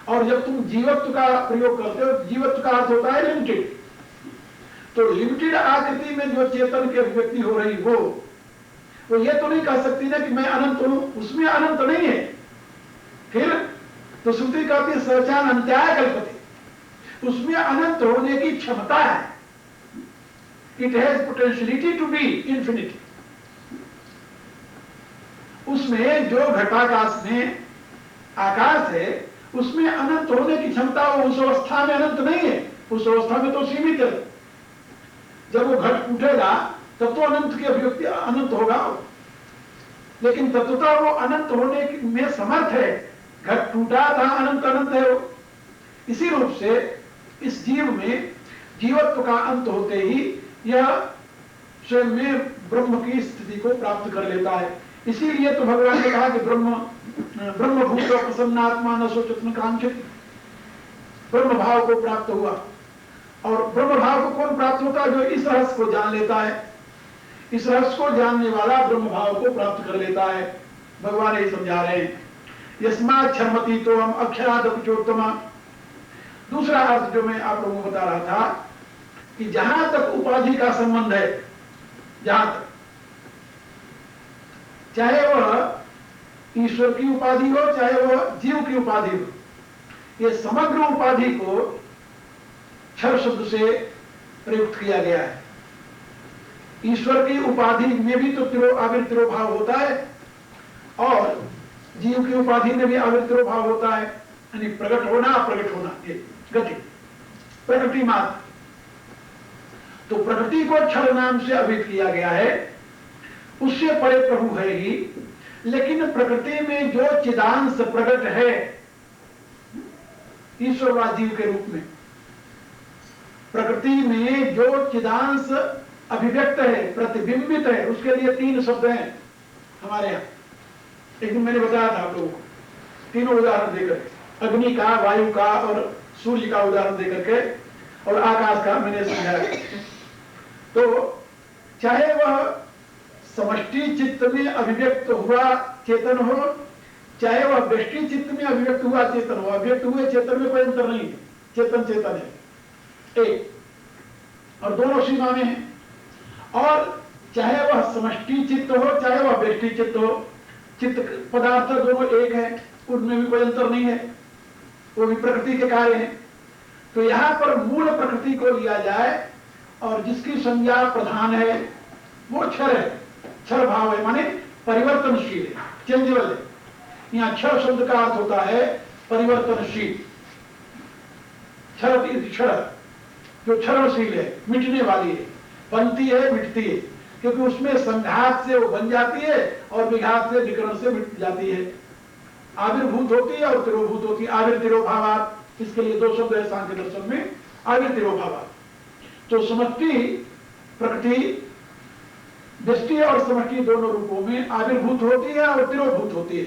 और जब तुम जीवत्व का प्रयोग करते हो, जीवत्व का अर्थ होता है लिमिटेड, तो लिमिटेड आकृति में जो चेतन की अभिव्यक्ति हो रही वो ये तो नहीं कह सकती ना कि मैं अनंत हूं, उसमें अनंत नहीं है। फिर तो श्रुति कहती है सचान अंत्याय कल्पते, उसमें अनंत होने की क्षमता है। It has potentiality to be infinity. उसमें जो घटाकाश में आकाश है उसमें अनंत होने की क्षमता, उस अवस्था में अनंत नहीं है, उस अवस्था में तो सीमित है। जब वो घट टूटेगा तब तो अनंत की अभिव्यक्ति अनंत होगा, लेकिन तत्वतः वो अनंत होने में समर्थ है। घट टूटा था, अनंत अनंत है वो। इसी रूप से इस जीव में जीवत्व का अंत होते ही यह स्वयं में ब्रह्म की स्थिति को प्राप्त कर लेता है। इसीलिए तो भगवान ने कहा कि ब्रह्मभूत प्रसन्नात्मा न सोचत न कांक्षित, ब्रह्म भाव को प्राप्त हुआ। और ब्रह्म भाव को कौन प्राप्त होता है? जो इस रहस्य को जान लेता है। इस रहस्य को जानने वाला ब्रह्म भाव को प्राप्त कर लेता है। भगवान ये समझा रहे हैं, यस्मात् क्षरमति तो हम अक्षरादपिचोत्तमा। दूसरा अर्थ जो मैं आप लोगों को बता रहा था कि जहां तक उपाधि का संबंध है, जहां तक, चाहे वह ईश्वर की उपाधि हो चाहे वह जीव की उपाधि हो, ये समग्र उपाधि को क्षर शब्द से प्रयुक्त किया गया है। ईश्वर की उपाधि में भी तो आविर तिरोभाव होता है और जीव की उपाधि में भी आविर तिरोभाव होता है, यानी प्रकट होना अप्रकट होना, ये गति प्रकृति मात्र। तो प्रकृति को क्षर नाम से अभिहित किया गया है, उससे परे प्रभु है ही। लेकिन प्रकृति में जो चिदांश प्रकट है ईश्वर व जीव के रूप में, प्रकृति में जो चिदांश अभिव्यक्त है, प्रतिबिंबित है, उसके लिए तीन शब्द हैं हमारे यहाँ। एक दिन मैंने बताया था आप लोगों को, तीनों उदाहरण देकर, अग्नि का, वायु का और सूर्य का उदाहरण देकर के, और आकाश का मैंने समझाया। तो चाहे वह समष्टि चित्त में अभिव्यक्त हुआ चेतन हो, चाहे वह व्यष्टि चित्त में अभिव्यक्त हुआ चेतन हो, अभिव्यक्त हुए चेतन में कोई अंतर नहीं है, चेतन चेतन है एक, और दोनों सीमा में है। और चाहे वह समष्टि चित्त हो चाहे वह व्यष्टि चित्त हो, चित्त पदार्थ दोनों एक है, उनमें भी कोई अंतर नहीं है, वो भी प्रकृति के कार्य हैं। तो यहां पर मूल प्रकृति को लिया जाए और जिसकी संज्ञा प्रधान है वो क्षर है, क्षर भाव है, माने परिवर्तनशील है, चेंजेबल है। यहाँ क्षर शब्द का अर्थ होता है परिवर्तनशील। क्षर जो क्षरणशील है, मिटने वाली है, बनती है मिटती है, क्योंकि उसमें संघात से वो बन जाती है और विघात से विकर्ण से मिट जाती है। आविर्भूत होती है और तिरोभूत होती है। आविर तिरोभावात, इसके लिए दो शब्द है सांख्य दर्शन में, आविर तिरोभावात। तो समष्टि प्रकृति, व्यष्टि और समष्टि दोनों रूपों में आविर्भूत होती है और तिरोभूत होती है,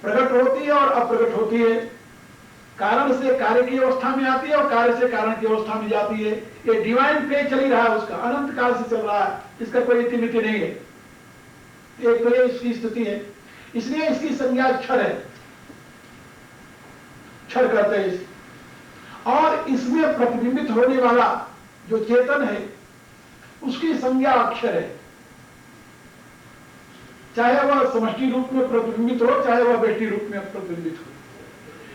प्रकट होती है और अप्रकट होती है, कारण से कार्य की अवस्था में आती है और कार्य से कारण की अवस्था में जाती है। ये डिवाइन प्ले चल ही रहा है उसका, अनंत काल से चल रहा है, इसका कोई इतिमिति नहीं है। एक तो ये इसकी स्थिति है, इसलिए इसकी संज्ञा क्षर है, क्षर कहते हैं इसे। और इसमें प्रतिबिंबित होने वाला जो चेतन है उसकी संज्ञा अक्षर है, चाहे वह समष्टि रूप में प्रतिबिंबित हो चाहे वह व्यष्टि रूप में प्रतिबिंबित हो।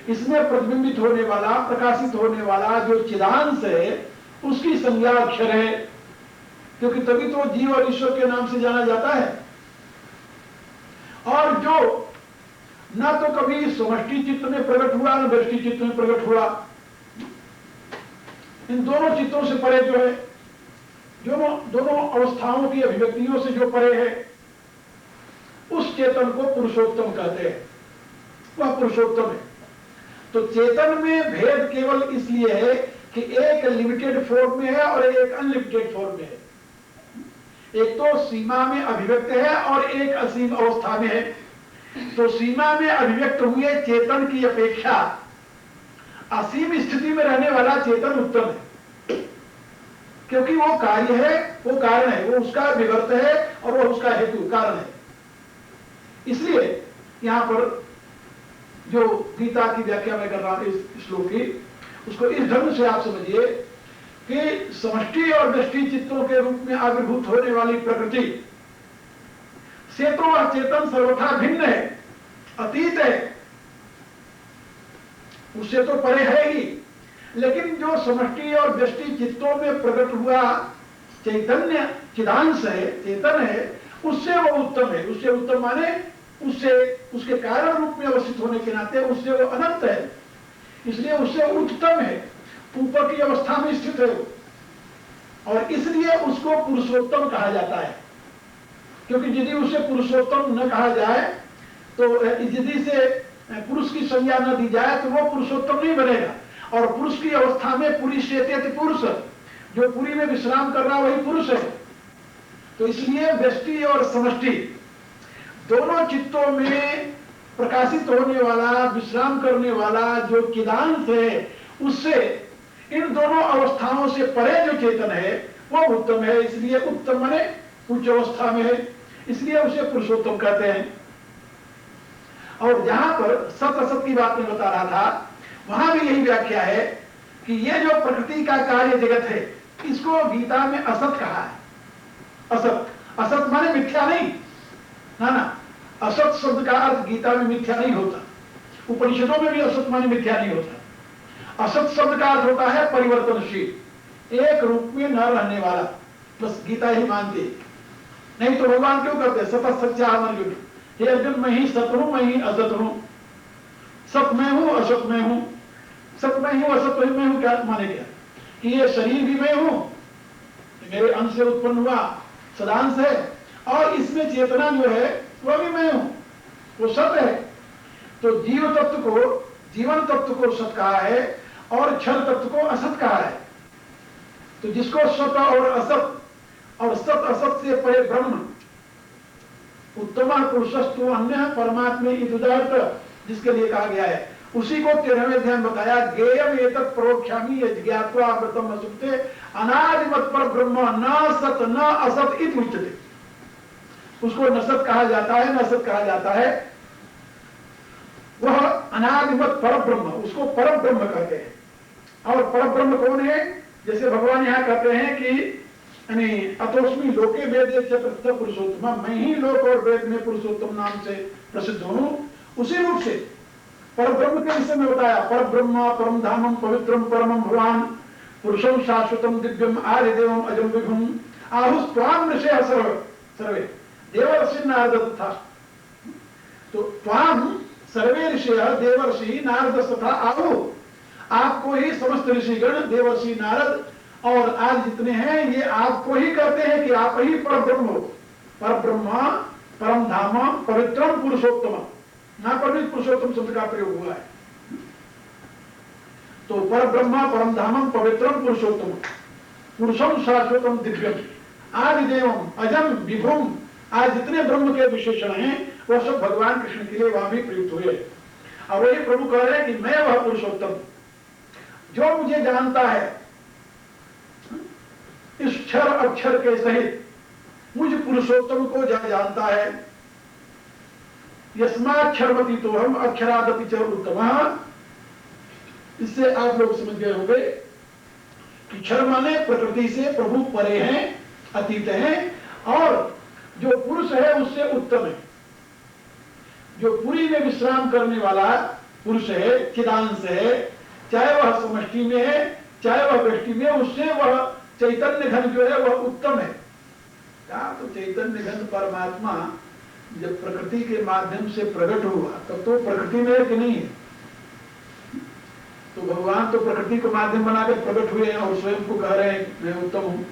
इसमें प्रतिबिंबित होने वाला, प्रकाशित होने वाला जो चिदांश है उसकी संज्ञा अक्षर है, क्योंकि तभी तो जीव और ईश्वर के नाम से जाना जाता है। और जो न तो कभी समष्टि चित्त में प्रकट हुआ न व्यष्टि चित्त में प्रकट हुआ, इन दोनों चित्तों से परे जो है, जो दोनों अवस्थाओं की अभिव्यक्तियों से जो परे है, उस चेतन को पुरुषोत्तम कहते हैं, वह पुरुषोत्तम है। तो चेतन में भेद केवल इसलिए है कि एक लिमिटेड फॉर्म में है और एक अनलिमिटेड फॉर्म में है। एक तो सीमा में अभिव्यक्त है और एक असीम अवस्था में है। तो सीमा में अभिव्यक्त हुए चेतन की अपेक्षा असीम स्थिति में रहने वाला चेतन उत्तम है, क्योंकि वो कार्य है, वो कारण है, वो उसका विवर्त है और वो उसका हेतु कारण है। इसलिए यहां पर जो गीता की व्याख्या में कर रहा हूं इस श्लोक की, उसको इस ढंग से आप समझिए कि समष्टि और व्यष्टि चित्तों के रूप में आविर्भूत होने वाली प्रकृति से तो वह चेतन सर्वथा भिन्न है, अतीत है, उससे तो परे है ही। लेकिन जो समष्टि और व्यष्टि चित्तों में प्रकट हुआ चैतन्य चिदांश है, चेतन है, उससे वो उत्तम है। उससे उत्तम माने उससे उसके कारण रूप में अवस्थित होने के नाते उससे वो अनंत है, इसलिए उससे उत्तम है, ऊपर की अवस्था में स्थित है वो, और इसलिए उसको पुरुषोत्तम कहा जाता है। क्योंकि यदि उसे पुरुषोत्तम न कहा जाए तो यदि से पुरुष की संज्ञा न दी जाए तो वो पुरुषोत्तम नहीं बनेगा। और पुरुष की अवस्था में पुरी शेतेत पुरुष, जो पुरी में विश्राम कर रहा वही पुरुष है। तो इसलिए व्यष्टि और समष्टि दोनों चित्तों में प्रकाशित होने वाला, विश्राम करने वाला जो चिदांश है, उससे इन दोनों अवस्थाओं से परे जो चेतन है वो उत्तम है। इसलिए उत्तम माने उच्च अवस्था में है, इसलिए उसे पुरुषोत्तम कहते हैं। और जहां पर सत असत की बात मैं बता रहा था, वहां भी यही व्याख्या है कि ये जो प्रकृति का कार्य जगत है, इसको गीता में असत कहा है। असत, असत माने मिथ्या नहीं, ना, असत शब्द का अर्थ गीता में मिथ्या नहीं होता, उपनिषदों में भी असत माने मिथ्या नहीं होता। असत शब्द का अर्थ होता है परिवर्तनशील, एक रूप में न रहने वाला, बस गीता ही मानती है। नहीं तो भगवान क्यों करते सत सच्चा अर्जुन, हे अर्जुन मैं ही सत हूं, मैं ही असत हूं, सत मैं हूं, असत मैं हूं, सत मैं हूं, असत मैं हूं, क्या माने क्या कि ये शरीर भी मैं हूं, मेरे अंश से उत्पन्न हुआ सदांश है, और इसमें चेतना जो है वह भी मैं हूं, वो सत है। तो जीव तत्व को, जीवन तत्व को सत कहा है और क्षर तत्व को असत कहा है। तो जिसको सत और असत और सत असत से परे ब्रह्म, उत्तम पुरुषस्तु अन्य परमात्मे इदुदार्थ, जिसके लिए कहा गया है, उसी को 13वें अध्याय में बताया। गेयम एतत् प्रोक्षामि यज्ञात्वा अमृतम सुप्ते अनादिमत् पर ब्रह्म न सत न असत इति उच्यते। उसको न सत कहा जाता है, न असत कहा जाता है, वह अनादिमत् पर ब्रह्म, उसको पर ब्रह्म कहते हैं। और पर ब्रह्म कौन है? जैसे भगवान यहाँ कहते हैं कि अतोस्मी लोके वेदे च प्रसिद्ध पुरुषोत्तम, मैं ही लोक और वेद में पुरुषोत्तम नाम से प्रसिद्ध हूं। उसी रूप से पर ब्रह्म के विषय में बताया, पर ब्रह्म परम धामम पवित्रम परमम भगवान पुरुषम शाश्वतम दिव्यम आदिदेवम अजम विभुम आहुस्त्वाम ऋषयः सर्वे देवर्षि नारद था। तो त्वाम सर्वे ऋषयः देवर्षि नारद तथा आहु, आपको ही समस्त ऋषिगण देवर्षि नारद और आज जितने हैं ये आपको ही कहते हैं कि आप ही पर ब्रह्म हो। पर ब्रह्म परम धाम पवित्रम पुरुषोत्तम, ना पर भी पुरुषोत्तम शब्द का प्रयोग हुआ है। तो पर ब्रह्म परम धामम पवित्रम पुरुषोत्तम पुरुषम शाश्वतम दिव्यम आदिदेवम अजम विभुम, आज जितने ब्रह्म के विशेषण हैं वह सब भगवान कृष्ण के लिए वहां भी प्रयुक्त हुए। और वही प्रभु कह रहे हैं कि मैं वह पुरुषोत्तम जो मुझे जानता है, इस क्षर अक्षर के सहित मुझ पुरुषोत्तम को जानता है। यस्माक्षरमति तो हम अक्षरादपि च उत्तम। इससे आप लोग समझ गए होंगे कि क्षर माने प्रकृति से प्रभु परे हैं, अतीत हैं, और जो पुरुष है उससे उत्तम है। जो पुरी में विश्राम करने वाला पुरुष है, चिदांश है, चाहे वह समष्टि में है चाहे वह व्यष्टि में, उससे वह चैतन्य घन जो है वह उत्तम है। क्या तो चैतन्य घन परमात्मा जब प्रकृति के माध्यम से प्रकट हुआ तब तो प्रकृति में है कि नहीं है? तो भगवान तो प्रकृति को माध्यम बनाकर प्रकट हुए हैं और स्वयं को कह रहे हैं मैं उत्तम हूं।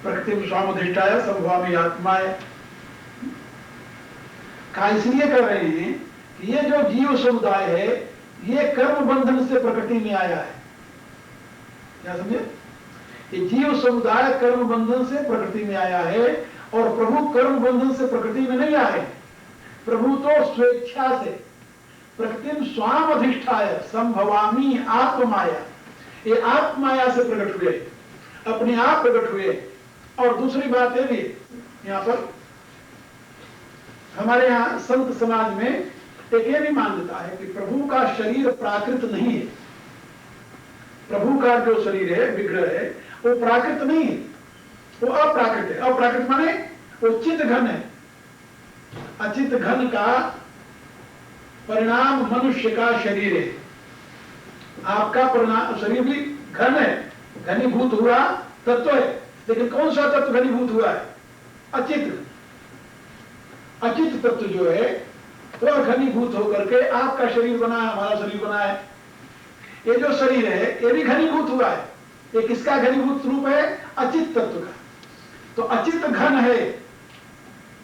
प्रकृति स्वामधिष्ठाय संभवामि आत्माय, का इसलिए कर रहे हैं कि ये जो जीव समुदाय है ये कर्म बंधन से प्रकृति में आया है। क्या समझे? ये जीव समुदाय कर्म बंधन से प्रकृति में आया है और प्रभु कर्म बंधन से प्रकृति में नहीं आए। प्रभु तो स्वेच्छा से प्रकृति स्वाम अधिष्ठाय संभवामी आत्माया, ये आत्माया से प्रकट हुए, अपने आप प्रकट हुए। और दूसरी बात ये भी यहाँ पर हमारे यहाँ संत समाज में एक ये भी मान्यता है कि प्रभु का शरीर प्राकृत नहीं है। प्रभु का जो शरीर है, विग्रह है, वो प्राकृत नहीं है, वो अप्राकृत है। अप्राकृत माने वो चित घन है। अचित घन का परिणाम मनुष्य का शरीर है। आपका परिणाम शरीर भी घन है, घनीभूत हुआ तत्व है, लेकिन कौन सा तत्व घनीभूत हुआ है? अचित। अचित तत्व जो है तो घनीभूत होकर के आपका शरीर बना है, हमारा शरीर बना है। ये जो शरीर है ये भी घनीभूत हुआ है। ये किसका घनीभूत रूप है? अचित तत्व का। तो अचित घन है,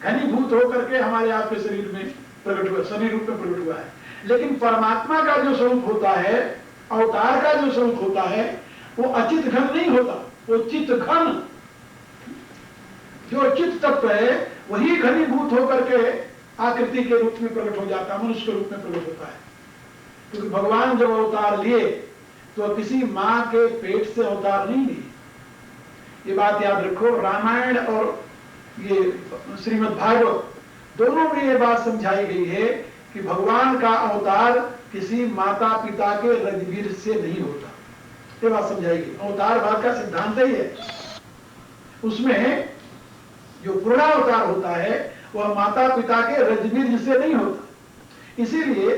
घनीभूत होकर के हमारे आपके शरीर में प्रकट हुआ, शरीर रूप में प्रकट हुआ है। लेकिन परमात्मा का जो स्वरूप होता है, अवतार का जो स्वरूप होता है, वो अचित घन नहीं होता, वो चित घन। जो चित तत्व है वही घनीभूत होकर के आकृति के रूप में प्रकट हो जाता है, मनुष्य के रूप में प्रकट होता है। क्योंकि भगवान जब अवतार लिए तो किसी मां के पेट से अवतार नहीं लिए। ये बात याद रखो। रामायण और ये श्रीमद् भागवत दोनों में ये बात समझाई गई है कि भगवान का अवतार किसी माता पिता के रजवीर से नहीं होता। ये बात समझाई गई। अवतारवाद का सिद्धांत ही है। उसमें जो पूर्णावतार होता है वह माता पिता के रजवीर से नहीं होता। इसीलिए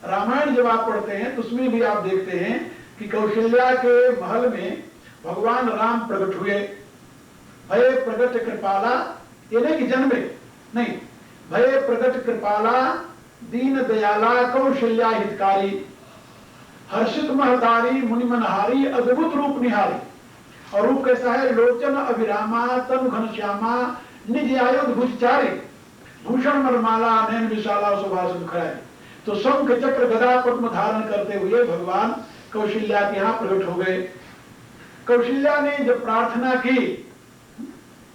रामायण जब आप पढ़ते हैं तो उसमें भी आप देखते हैं कि कौशल्या के महल में भगवान राम प्रकट हुए। भय प्रगट कृपाला, ये नहीं कि जन्मे, नहीं, भय प्रगट कृपाला दीन दयाला कौशल्या हितकारी, हर्षित महतारी मुनिमनहारी अद्भुत रूप निहारी। और रूप कैसा है? लोचन अभिरामा तनु घनश्यामा निज आयुध भुजचारी, भूषण मरमाला नैन विशाला सुभाष मुखरारी। तो शंख चक्र गदा पद्म धारण करते हुए भगवान कौशल्या के यहां प्रकट हो गए। कौशल्या ने जब प्रार्थना की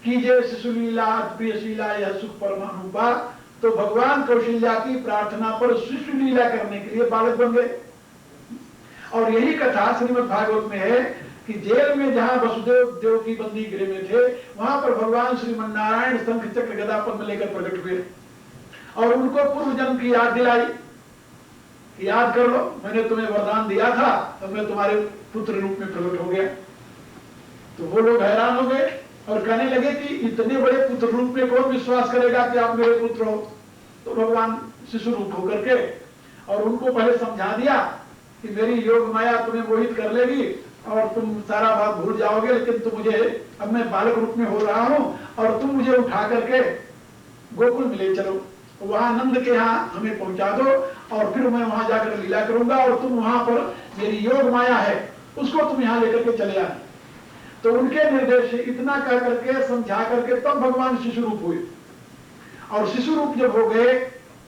कीजिए शिशुलीला प्रियशीला यह सुख परमानुपा, तो भगवान कौशल्या की प्रार्थना पर शिशुलीला करने के लिए बालक बन गए। और यही कथा श्रीमद् भागवत में है कि जेल में जहां वसुदेव देव की बंदी गृह में थे, वहां पर भगवान श्रीमन्नारायण शंख चक्र गदा पद्म लेकर प्रकट हुए और उनको पूर्व जन्म की याद दिलाई। याद कर लो, मैंने तुम्हें वरदान दिया था, तो मैं तुम्हारे पुत्र रूप में प्रकट हो गया। तो वो लोग हैरान हो गए और कहने लगे कि इतने बड़े पुत्र रूप में कौन विश्वास करेगा कि आप मेरे पुत्र हो। तो भगवान शिशु रूप होकर के और उनको पहले समझा दिया कि मेरी योग माया तुम्हें मोहित कर लेगी और तुम सारा बात भूल जाओगे, लेकिन तुम मुझे, अब मैं बालक रूप में हो रहा हूं और तुम मुझे उठा करके गोकुल में ले चलो, वहां नंद के यहाँ हमें पहुंचा दो और फिर मैं वहां जाकर लीला करूंगा और तुम वहां पर मेरी योग माया है उसको तुम यहाँ लेकर के चले आना। तो उनके निर्देश से इतना कह करके समझा करके तब भगवान शिशु रूप हुए। और शिशु रूप जब हो गए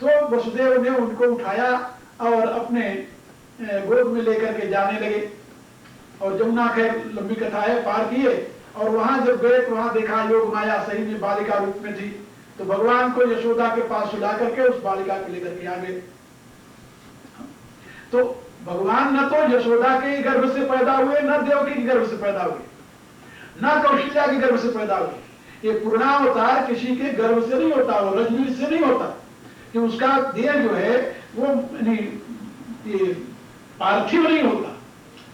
तो वसुदेव ने उनको उठाया और अपने गोद में लेकर के जाने लगे और जमुना, खैर लंबी कथा है, पार किए और वहां जब गए तो वहां देखा योग माया सही में बालिका रूप में थी। तो भगवान को यशोदा के पास सुला करके उस बालिका को लेकर के आ गए। तो भगवान न तो यशोदा के गर्भ से पैदा हुए, न देवकी के गर्भ से पैदा हुए, न कौशल्या के गर्भ से पैदा हुए। ये पूर्णावतार किसी के गर्भ से नहीं होता, वो रजनीश से नहीं होता कि उसका देह जो है वो ये पार्थिव नहीं होता,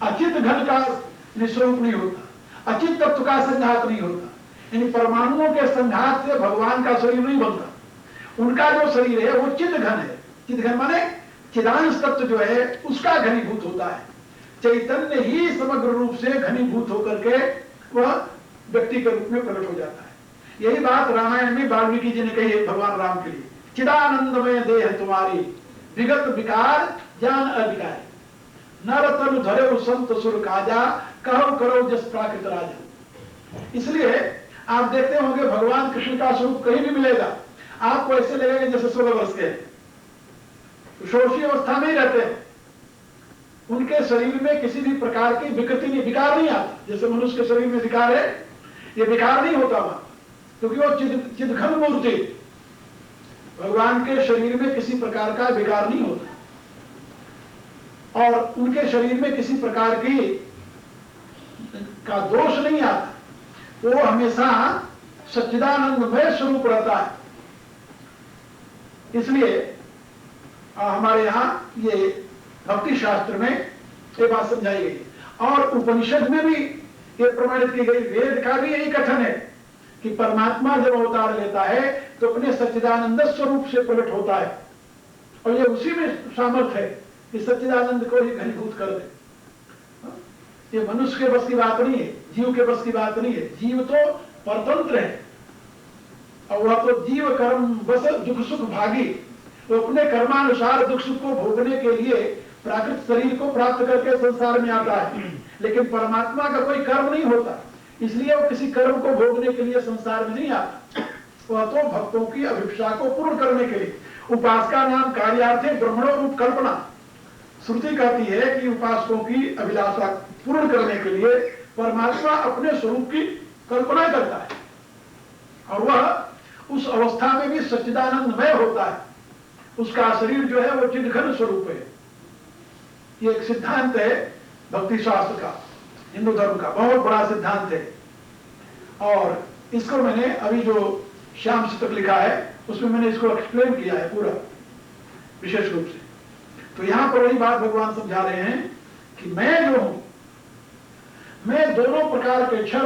अचित घन का निस्वरूप नहीं होता, अचित तत्व का संघात नहीं होता। यानी परमाणुओं के संघात से भगवान का शरीर नहीं बनता। उनका जो शरीर है वो चित घन है। चित घन माने चिदांश तत्व जो है उसका घनीभूत होता है। चैतन्य ही समग्र रूप से घनीभूत होकर के वह व्यक्ति के रूप में प्रकट हो जाता है। यही बात रामायण में वाल्मीकि जी ने कही है भगवान राम के लिए, चिदानंदमय देह तुम्हारी विगत विकार ज्ञान अधिकारी, नर तनु धरे संत सुर काजा, कहो करो जस प्राकृत राजा। इसलिए आप देखते होंगे भगवान कृष्ण का स्वरूप कहीं भी मिलेगा, आपको ऐसे लगेगा जैसे 16 वर्ष के षोडशी अवस्था में ही रहते हैं। उनके शरीर में किसी भी प्रकार की विकृति नहीं, विकार नहीं आता। जैसे मनुष्य के शरीर में विकार है, ये विकार नहीं होता वहां, क्योंकि वो चिदघन मूर्ति। भगवान के शरीर में किसी प्रकार का विकार नहीं होता और उनके शरीर में किसी प्रकार की का दोष नहीं आता। वो हमेशा सच्चिदानंदमय स्वरूप रहता है। इसलिए हमारे यहाँ ये भक्ति शास्त्र में ये बात समझाई गई और उपनिषद में भी ये प्रमाणित की गई। वेद का भी यही कथन है कि परमात्मा जब अवतार लेता है तो अपने सच्चिदानंद स्वरूप से प्रकट होता है और ये उसी में सामर्थ्य है कि सच्चिदानंद को ही घनीभूत कर दे। ये मनुष्य के बस की बात नहीं है, जीव के बस की बात नहीं है। जीव तो परतंत्र है और वह तो जीव कर्म बस दुख सुख भागी, वो अपने कर्मानुसार दुख सुख को भोगने के लिए प्राकृत शरीर को प्राप्त करके संसार में आता है। लेकिन परमात्मा का कोई कर्म नहीं होता, इसलिए वो किसी कर्म को भोगने के लिए संसार में नहीं आता। वह तो भक्तों की अभिप्सा को पूर्ण करने के लिए। उपासका नाम कार्यार्थ है ब्रह्मणो रूप कल्पना। श्रुति कहती है कि उपासकों की अभिलाषा पूर्ण करने के लिए परमात्मा अपने स्वरूप की कल्पना करता है और वह उस अवस्था में भी सच्चिदानंदमय होता है। उसका शरीर जो है वो चिदघन स्वरूप है। ये एक सिद्धांत है भक्ति शास्त्र का, हिंदू धर्म का बहुत बड़ा सिद्धांत है और इसको मैंने अभी जो श्याम शतक लिखा है उसमें मैंने इसको एक्सप्लेन किया है पूरा विशेष रूप से। तो यहां पर वही बात भगवान समझा रहे हैं कि मैं जो हूं, मैं दोनों प्रकार के क्षण